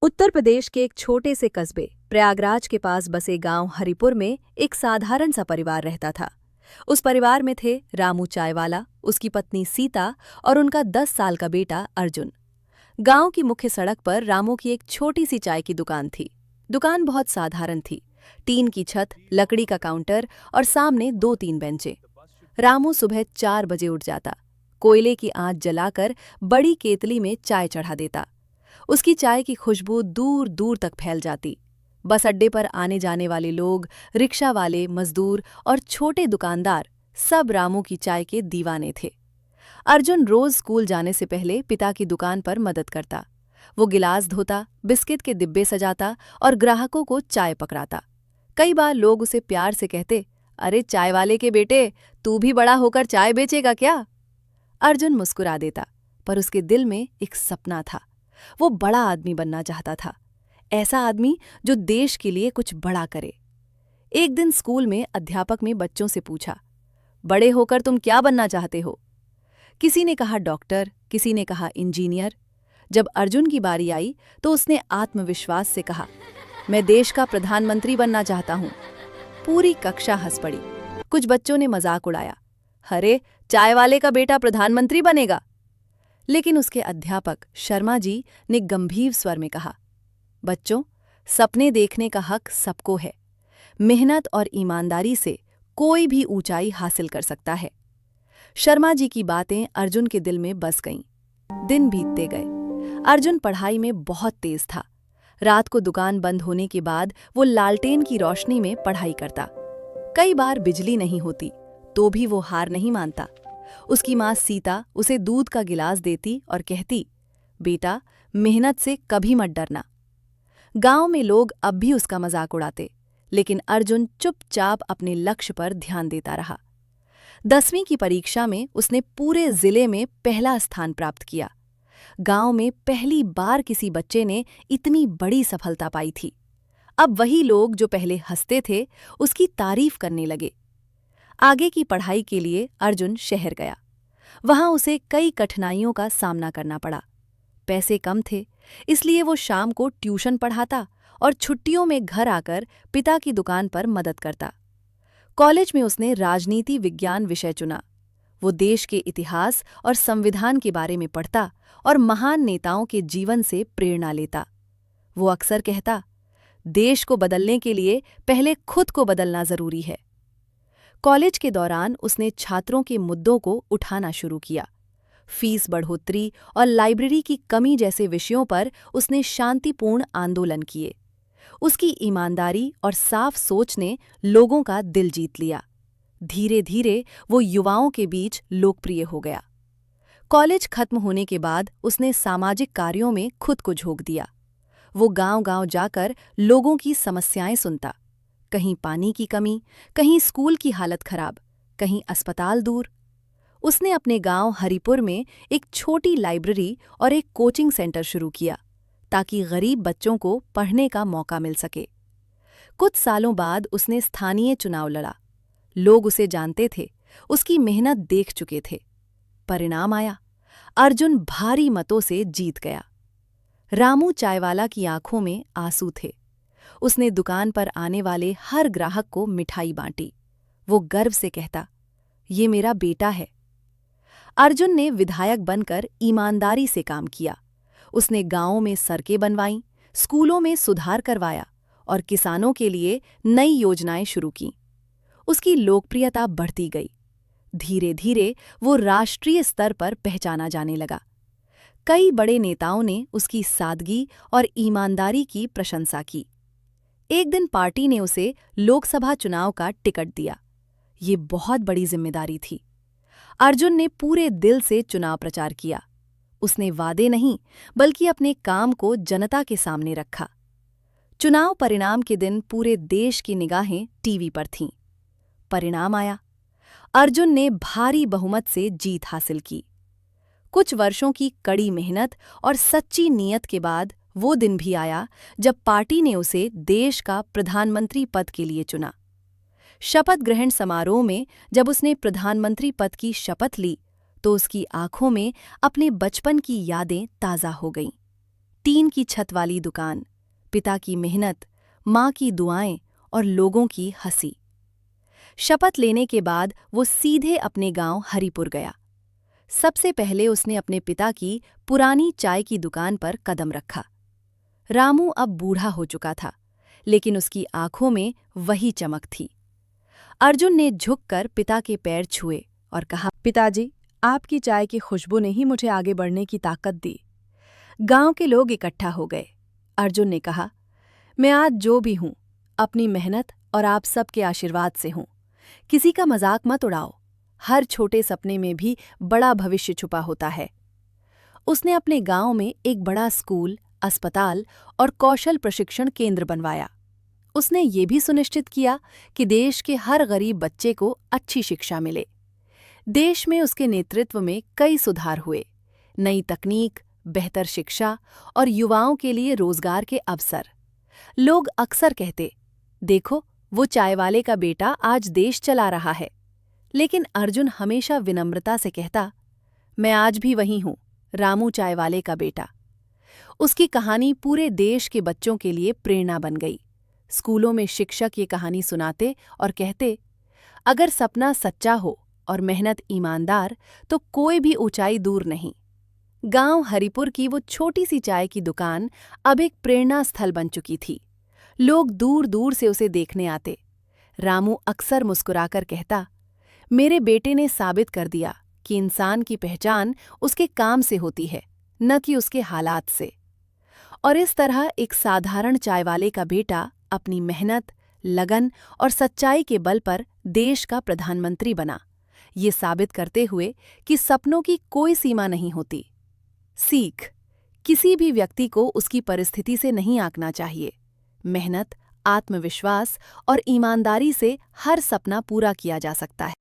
उत्तर प्रदेश के एक छोटे से कस्बे प्रयागराज के पास बसे गांव हरिपुर में एक साधारण सा परिवार रहता था। उस परिवार में थे रामू चायवाला, उसकी पत्नी सीता और उनका 10 साल का बेटा अर्जुन। गांव की मुख्य सड़क पर रामू की एक छोटी सी चाय की दुकान थी। दुकान बहुत साधारण थी, टीन की छत, लकड़ी का काउंटर और सामने 2-3 बेंचें। रामू सुबह 4 बजे उठ जाता, कोयले की आंच जलाकर बड़ी केतली में चाय चढ़ा देता। उसकी चाय की खुशबू दूर दूर तक फैल जाती। बस अड्डे पर आने जाने वाले लोग, रिक्शा वाले, मजदूर और छोटे दुकानदार सब रामू की चाय के दीवाने थे। अर्जुन रोज स्कूल जाने से पहले पिता की दुकान पर मदद करता। वो गिलास धोता, बिस्किट के डिब्बे सजाता और ग्राहकों को चाय पकड़ाता। कई बार लोग उसे प्यार से कहते, अरे चाय वाले के बेटे, तू भी बड़ा होकर चाय बेचेगा क्या? अर्जुन मुस्कुरा देता, पर उसके दिल में एक सपना था। वो बड़ा आदमी बनना चाहता था, ऐसा आदमी जो देश के लिए कुछ बड़ा करे। एक दिन स्कूल में अध्यापक ने बच्चों से पूछा, बड़े होकर तुम क्या बनना चाहते हो? किसी ने कहा डॉक्टर, किसी ने कहा इंजीनियर। जब अर्जुन की बारी आई तो उसने आत्मविश्वास से कहा, मैं देश का प्रधानमंत्री बनना चाहता हूँ। पूरी कक्षा हंस पड़ी। कुछ बच्चों ने मजाक उड़ाया, अरे चाय वाले का बेटा प्रधानमंत्री बनेगा। लेकिन उसके अध्यापक शर्मा जी ने गंभीर स्वर में कहा, बच्चों, सपने देखने का हक सबको है। मेहनत और ईमानदारी से कोई भी ऊंचाई हासिल कर सकता है। शर्मा जी की बातें अर्जुन के दिल में बस गईं। दिन बीतते गए। अर्जुन पढ़ाई में बहुत तेज था। रात को दुकान बंद होने के बाद वो लालटेन की रोशनी में पढ़ाई करता। कई बार बिजली नहीं होती तो भी वो हार नहीं मानता। उसकी माँ सीता उसे दूध का गिलास देती और कहती, बेटा, मेहनत से कभी मत डरना। गांव में लोग अब भी उसका मजाक उड़ाते, लेकिन अर्जुन चुपचाप अपने लक्ष्य पर ध्यान देता रहा। 10वीं की परीक्षा में उसने पूरे जिले में पहला स्थान प्राप्त किया। गांव में पहली बार किसी बच्चे ने इतनी बड़ी सफलता पाई थी। अब वही लोग जो पहले हंसते थे, उसकी तारीफ करने लगे। आगे की पढ़ाई के लिए अर्जुन शहर गया। वहां उसे कई कठिनाइयों का सामना करना पड़ा। पैसे कम थे, इसलिए वो शाम को ट्यूशन पढ़ाता और छुट्टियों में घर आकर पिता की दुकान पर मदद करता। कॉलेज में उसने राजनीति विज्ञान विषय चुना। वो देश के इतिहास और संविधान के बारे में पढ़ता और महान नेताओं के जीवन से प्रेरणा लेता। वो अक्सर कहता, देश को बदलने के लिए पहले खुद को बदलना जरूरी है। कॉलेज के दौरान उसने छात्रों के मुद्दों को उठाना शुरू किया। फीस बढ़ोतरी और लाइब्रेरी की कमी जैसे विषयों पर उसने शांतिपूर्ण आंदोलन किए। उसकी ईमानदारी और साफ सोच ने लोगों का दिल जीत लिया। धीरे धीरे वो युवाओं के बीच लोकप्रिय हो गया। कॉलेज खत्म होने के बाद उसने सामाजिक कार्यों में खुद को झोंक दिया। वो गांव-गांव जाकर लोगों की समस्याएं सुनता। कहीं पानी की कमी, कहीं स्कूल की हालत खराब, कहीं अस्पताल दूर। उसने अपने गांव हरिपुर में एक छोटी लाइब्रेरी और एक कोचिंग सेंटर शुरू किया, ताकि गरीब बच्चों को पढ़ने का मौका मिल सके। कुछ सालों बाद उसने स्थानीय चुनाव लड़ा। लोग उसे जानते थे, उसकी मेहनत देख चुके थे। परिणाम आया, अर्जुन भारी मतों से जीत गया। रामू चायवाला की आंखों में आंसू थे। उसने दुकान पर आने वाले हर ग्राहक को मिठाई बांटी। वो गर्व से कहता, ये मेरा बेटा है। अर्जुन ने विधायक बनकर ईमानदारी से काम किया। उसने गांवों में सड़कें बनवाईं, स्कूलों में सुधार करवाया और किसानों के लिए नई योजनाएं शुरू कीं। उसकी लोकप्रियता बढ़ती गई। धीरे धीरे वो राष्ट्रीय स्तर पर पहचाना जाने लगा। कई बड़े नेताओं ने उसकी सादगी और ईमानदारी की प्रशंसा की। एक दिन पार्टी ने उसे लोकसभा चुनाव का टिकट दिया। ये बहुत बड़ी जिम्मेदारी थी। अर्जुन ने पूरे दिल से चुनाव प्रचार किया। उसने वादे नहीं, बल्कि अपने काम को जनता के सामने रखा। चुनाव परिणाम के दिन पूरे देश की निगाहें टीवी पर थीं। परिणाम आया, अर्जुन ने भारी बहुमत से जीत हासिल की। कुछ वर्षों की कड़ी मेहनत और सच्ची नीयत के बाद वो दिन भी आया जब पार्टी ने उसे देश का प्रधानमंत्री पद के लिए चुना। शपथ ग्रहण समारोह में जब उसने प्रधानमंत्री पद की शपथ ली, तो उसकी आंखों में अपने बचपन की यादें ताज़ा हो गईं। टीन की छत वाली दुकान, पिता की मेहनत, माँ की दुआएं और लोगों की हंसी। शपथ लेने के बाद वो सीधे अपने गांव हरिपुर गया। सबसे पहले उसने अपने पिता की पुरानी चाय की दुकान पर कदम रखा। रामू अब बूढ़ा हो चुका था, लेकिन उसकी आंखों में वही चमक थी। अर्जुन ने झुककर पिता के पैर छुए और कहा, पिताजी, आपकी चाय की खुशबू ने ही मुझे आगे बढ़ने की ताकत दी। गांव के लोग इकट्ठा हो गए। अर्जुन ने कहा, मैं आज जो भी हूं, अपनी मेहनत और आप सबके आशीर्वाद से हूं। किसी का मजाक मत उड़ाओ। हर छोटे सपने में भी बड़ा भविष्य छुपा होता है। उसने अपने गांव में एक बड़ा स्कूल, अस्पताल और कौशल प्रशिक्षण केंद्र बनवाया। उसने ये भी सुनिश्चित किया कि देश के हर गरीब बच्चे को अच्छी शिक्षा मिले। देश में उसके नेतृत्व में कई सुधार हुए। नई तकनीक, बेहतर शिक्षा और युवाओं के लिए रोजगार के अवसर। लोग अक्सर कहते, देखो, वो चाय वाले का बेटा आज देश चला रहा है। लेकिन अर्जुन हमेशा विनम्रता से कहता, मैं आज भी वही हूं, रामू चाय वाले का बेटा। उसकी कहानी पूरे देश के बच्चों के लिए प्रेरणा बन गई। स्कूलों में शिक्षक ये कहानी सुनाते और कहते, अगर सपना सच्चा हो और मेहनत ईमानदार, तो कोई भी ऊंचाई दूर नहीं। गांव हरिपुर की वो छोटी सी चाय की दुकान अब एक प्रेरणा स्थल बन चुकी थी। लोग दूर दूर से उसे देखने आते। रामू अक्सर मुस्कुराकर कहता, मेरे बेटे ने साबित कर दिया कि इंसान की पहचान उसके काम से होती है, न कि उसके हालात से। और इस तरह एक साधारण चाय वाले का बेटा अपनी मेहनत, लगन और सच्चाई के बल पर देश का प्रधानमंत्री बना, ये साबित करते हुए कि सपनों की कोई सीमा नहीं होती। सीख: किसी भी व्यक्ति को उसकी परिस्थिति से नहीं आंकना चाहिए। मेहनत, आत्मविश्वास और ईमानदारी से हर सपना पूरा किया जा सकता है।